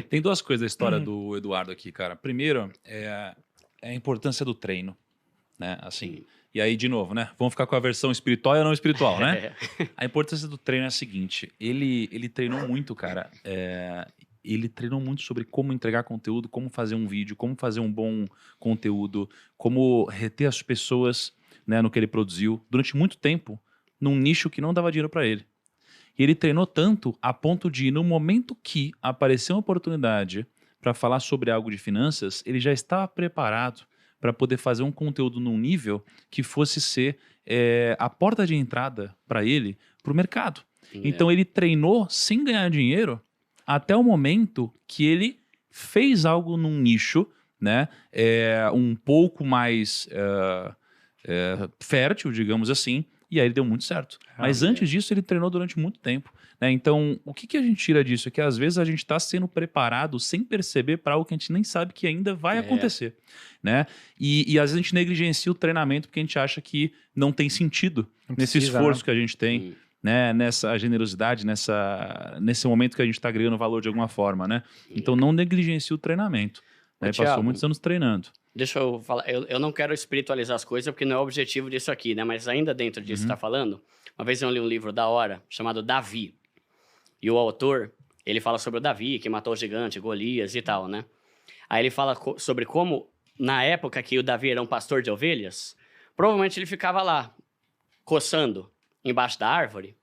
Tem duas coisas da história do Eduardo aqui, cara. Primeiro, é a importância do treino, né? Assim, e aí, de novo, né? Vamos ficar com a versão espiritual e a não espiritual, né? A importância do treino é a seguinte, ele treinou muito, cara. Ele treinou muito sobre como entregar conteúdo, como fazer um vídeo, como fazer um bom conteúdo, como reter as pessoas, né, no que ele produziu durante muito tempo, num nicho que não dava dinheiro para ele. E ele treinou tanto a ponto de, no momento que apareceu uma oportunidade para falar sobre algo de finanças, ele já estava preparado para poder fazer um conteúdo num nível que fosse ser a porta de entrada para ele para o mercado. Então ele treinou sem ganhar dinheiro até o momento que ele fez algo num nicho, né, um pouco mais fértil, digamos assim, e aí ele deu muito certo. Mas antes disso, ele treinou durante muito tempo. Né? Então, o que a gente tira disso? É que às vezes a gente está sendo preparado sem perceber para algo que a gente nem sabe que ainda vai acontecer. Né? E às vezes a gente negligencia o treinamento porque a gente acha que não tem sentido nesse esforço que a gente tem. Né, nessa generosidade, nesse momento que a gente está agregando valor de alguma forma, né? Então não negligencie o treinamento. Né? Passou muitos anos treinando. Deixa eu falar, eu não quero espiritualizar as coisas porque não é o objetivo disso aqui, né? Mas ainda dentro disso que você está falando, uma vez eu li um livro da hora chamado Davi. E o autor, ele fala sobre o Davi, que matou o gigante, Golias e tal, né? Aí ele fala sobre como, na época que o Davi era um pastor de ovelhas, provavelmente ele ficava lá, coçando embaixo da árvore.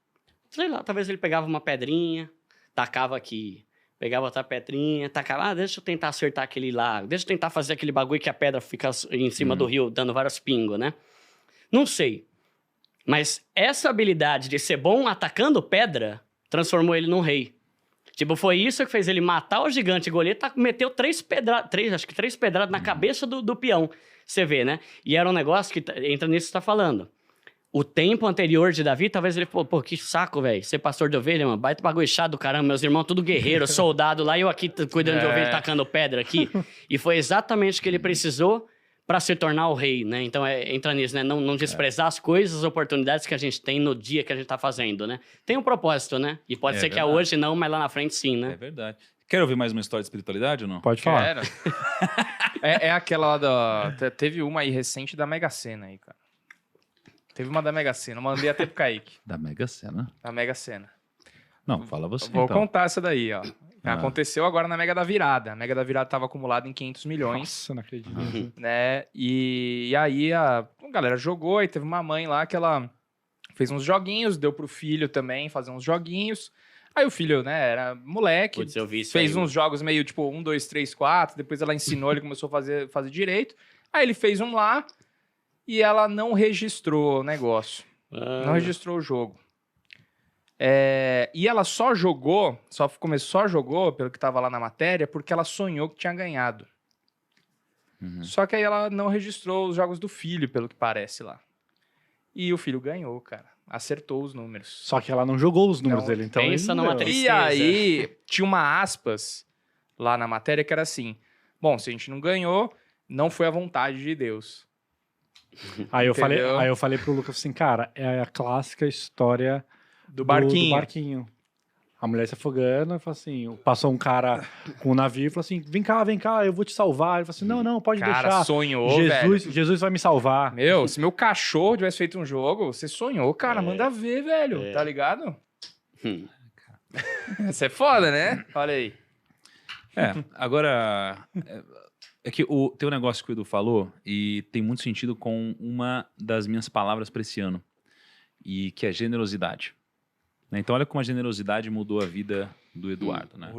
Sei lá, talvez ele pegava uma pedrinha, tacava aqui, pegava outra pedrinha, tacava, deixa eu tentar acertar aquele lago, deixa eu tentar fazer aquele bagulho que a pedra fica em cima do rio, dando vários pingos, né? Não sei. Mas essa habilidade de ser bom atacando pedra transformou ele num rei. Tipo, foi isso que fez ele matar o gigante Golias, meteu três pedradas na cabeça do peão. Você vê, né? E era um negócio que entra nisso que você tá falando. O tempo anterior de Davi, talvez ele falou, pô, que saco, velho, ser pastor de ovelha, mano, baita bagulho chato do caramba, meus irmãos tudo guerreiro, soldado lá, e eu aqui cuidando de ovelha, tacando pedra aqui. E foi exatamente o que ele precisou para se tornar o rei, né? Então, entra nisso, né? Não desprezar as coisas, as oportunidades que a gente tem no dia que a gente tá fazendo, né? Tem um propósito, né? E pode ser que hoje não, mas lá na frente sim, né? É verdade. Quer ouvir mais uma história de espiritualidade ou não? Pode falar. É aquela lá da... Teve uma aí recente da Mega Sena aí, cara. Teve uma da Mega Sena, eu mandei até pro Kaique. Da Mega Sena? Da Mega Sena. Não, fala você Vou então. contar essa daí, ó. Aconteceu agora na Mega da Virada. A Mega da Virada estava acumulada em 500 milhões. Nossa, não acredito. Né? E aí a galera jogou e teve uma mãe lá que ela fez uns joguinhos, deu pro filho também fazer uns joguinhos. Aí o filho, né, era moleque, Putz, eu vi isso fez aí, uns jogos meio tipo 1, 2, 3, 4, depois ela ensinou, ele começou a fazer direito. Aí ele fez um lá e ela não registrou o negócio. Não registrou o jogo. E ela só jogou, pelo que tava lá na matéria, porque ela sonhou que tinha ganhado. Só que aí ela não registrou os jogos do filho, pelo que parece lá. E o filho ganhou, cara. Acertou os números. Só que ela não jogou os números dele, então... Pensa numa tristeza. E aí, tinha uma aspas lá na matéria que era assim, bom, se a gente não ganhou, não foi a vontade de Deus. Aí eu falei pro Lucas assim, cara, é a clássica história do barquinho. A mulher se afogando, falou assim, passou um cara com um navio e falou assim, vem cá, eu vou te salvar. Ele falou assim, não, pode deixar. Cara, sonhou, velho. Jesus vai me salvar. Meu, se meu cachorro tivesse feito um jogo, você sonhou, cara, manda ver, velho, tá ligado? Isso é foda, né? Olha aí. Agora... É que tem um negócio que o Edu falou e tem muito sentido com uma das minhas palavras para esse ano, e que é generosidade. Né? Então olha como a generosidade mudou a vida do Eduardo. Né?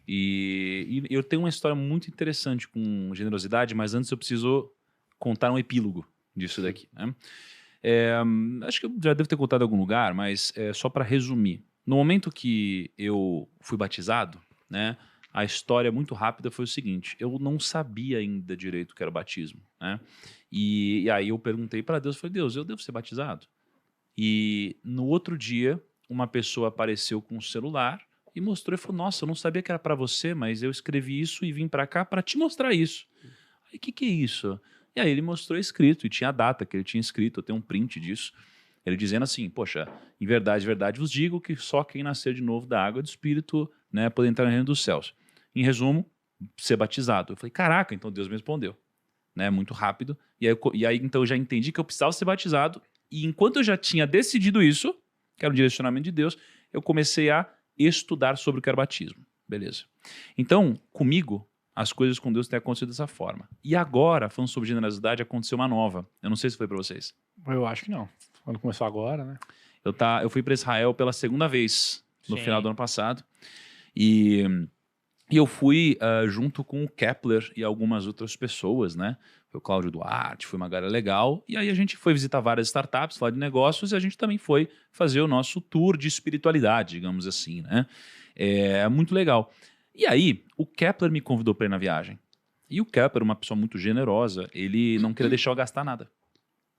E eu tenho uma história muito interessante com generosidade, mas antes eu preciso contar um epílogo disso daqui. Né? Acho que eu já devo ter contado em algum lugar, mas só para resumir. No momento que eu fui batizado, né? A história muito rápida foi o seguinte, eu não sabia ainda direito o que era o batismo, né? E aí eu perguntei para Deus, falei, Deus, eu devo ser batizado? E no outro dia, uma pessoa apareceu com um celular e mostrou, e falou, nossa, eu não sabia que era para você, mas eu escrevi isso e vim para cá para te mostrar isso. Aí, o que é isso? E aí ele mostrou escrito, e tinha a data que ele tinha escrito, eu tenho um print disso, ele dizendo assim, poxa, em verdade vos digo que só quem nascer de novo da água e do Espírito, né, pode entrar no reino dos céus. em resumo, ser batizado. Eu falei, caraca, então Deus me respondeu. Né? Muito rápido. E aí, então, eu já entendi que eu precisava ser batizado. E enquanto eu já tinha decidido isso, que era um direcionamento de Deus, eu comecei a estudar sobre o que era batismo. Beleza. Então, comigo, as coisas com Deus têm acontecido dessa forma. E agora, falando sobre generosidade, aconteceu uma nova. Eu não sei se foi para vocês. Eu acho que não. Quando começou agora, né? Eu fui para Israel pela segunda vez no Sim. final do ano passado. E eu fui junto com o Kepler e algumas outras pessoas, né? Foi o Cláudio Duarte, foi uma galera legal. E aí a gente foi visitar várias startups, falar de negócios, e a gente também foi fazer o nosso tour de espiritualidade, digamos assim, né? É muito legal. E aí, o Kepler me convidou para ir na viagem. E o Kepler, uma pessoa muito generosa, ele não queria deixar eu gastar nada.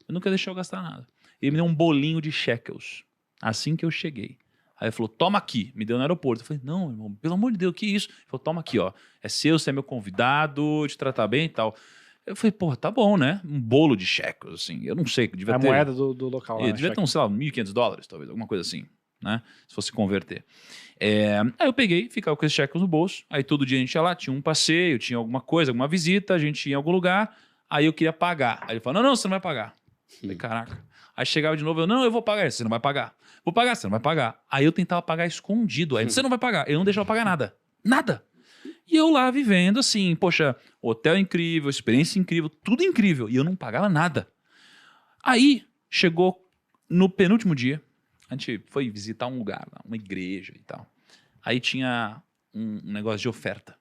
Ele não queria deixar eu gastar nada. Ele me deu um bolinho de shekels, assim que eu cheguei. Aí ele falou, toma aqui. Me deu no aeroporto. Eu falei, não, irmão, pelo amor de Deus, que isso? Ele falou, toma aqui, ó. É seu, você é meu convidado, te tratar bem e tal. Eu falei, porra, tá bom, né? Um bolo de shekels, assim. Eu não sei, devia A ter... moeda do local lá. devia ter uns, sei lá, $1.500, talvez, alguma coisa assim, né? Se fosse converter. Aí eu peguei, ficava com esses shekels no bolso. Aí todo dia a gente ia lá, tinha um passeio, tinha alguma coisa, alguma visita, a gente ia em algum lugar. Aí eu queria pagar. Aí ele falou, não, você não vai pagar. Eu falei, caraca. Aí chegava de novo, eu vou pagar. Você não vai pagar. Vou pagar, você não vai pagar. Aí eu tentava pagar escondido. Aí você não vai pagar. Eu não deixava pagar nada. Nada. E eu lá vivendo assim, poxa, hotel incrível, experiência incrível, tudo incrível. E eu não pagava nada. Aí chegou no penúltimo dia, a gente foi visitar um lugar, uma igreja e tal. Aí tinha um negócio de oferta,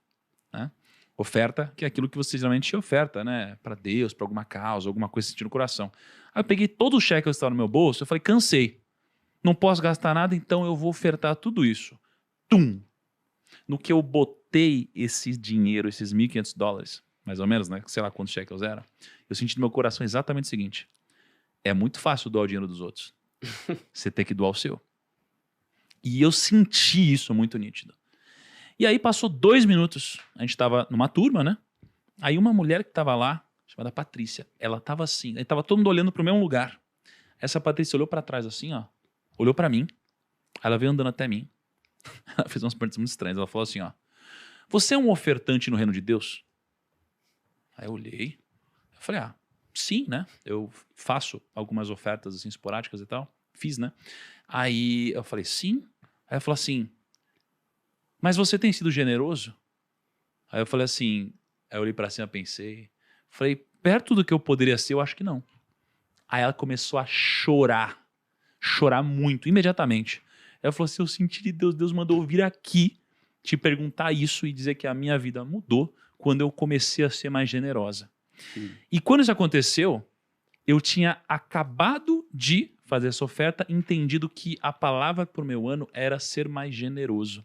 né? Oferta, que é aquilo que você geralmente oferta, né? Para Deus, para alguma causa, alguma coisa sentindo no coração. Aí eu peguei todo o cheque que estava no meu bolso, eu falei, cansei. Não posso gastar nada, então eu vou ofertar tudo isso. Tum! No que eu botei esse dinheiro, esses $1.500, mais ou menos, né? Sei lá quantos cheques eram. Eu senti no meu coração exatamente o seguinte. É muito fácil doar o dinheiro dos outros. Você tem que doar o seu. E eu senti isso muito nítido. E aí passou 2 minutos. A gente tava numa turma, né? Aí uma mulher que tava lá, chamada Patrícia, ela tava assim, aí tava todo mundo olhando pro mesmo lugar. Essa Patrícia olhou pra trás assim, ó. Olhou pra mim. Aí ela veio andando até mim. Ela fez umas perguntas muito estranhas. Ela falou assim, ó. Você é um ofertante no reino de Deus? Aí eu olhei. Eu falei, sim, né? Eu faço algumas ofertas assim esporádicas e tal. Fiz, né? Aí eu falei, sim. Aí ela falou assim, mas você tem sido generoso? Aí eu falei assim, aí eu olhei pra cima, pensei. Falei, perto do que eu poderia ser, eu acho que não. Aí ela começou a chorar. Chorar muito, imediatamente. Ela falou assim, eu senti de Deus, Deus mandou eu vir aqui te perguntar isso e dizer que a minha vida mudou quando eu comecei a ser mais generosa. E quando isso aconteceu, eu tinha acabado de fazer essa oferta, entendido que a palavra pro meu ano era ser mais generoso.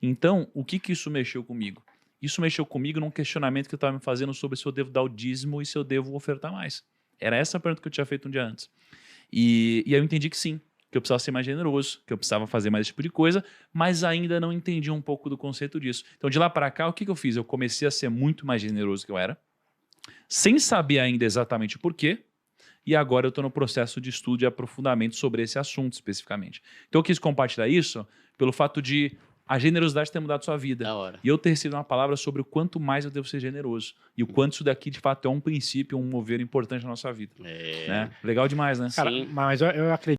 Então, o que isso mexeu comigo? Isso mexeu comigo num questionamento que eu estava me fazendo sobre se eu devo dar o dízimo e se eu devo ofertar mais. Era essa a pergunta que eu tinha feito um dia antes. E aí eu entendi que sim, que eu precisava ser mais generoso, que eu precisava fazer mais esse tipo de coisa, mas ainda não entendi um pouco do conceito disso. Então, de lá para cá, o que eu fiz? Eu comecei a ser muito mais generoso que eu era, sem saber ainda exatamente o porquê, e agora eu estou no processo de estudo e aprofundamento sobre esse assunto especificamente. Então, eu quis compartilhar isso pelo fato de a generosidade ter mudado sua vida. Da hora. E eu ter recebido uma palavra sobre o quanto mais eu devo ser generoso. E o quanto isso daqui, de fato, é um princípio, um mover importante na nossa vida. Né? Legal demais, né? Cara, Sim. mas eu acredito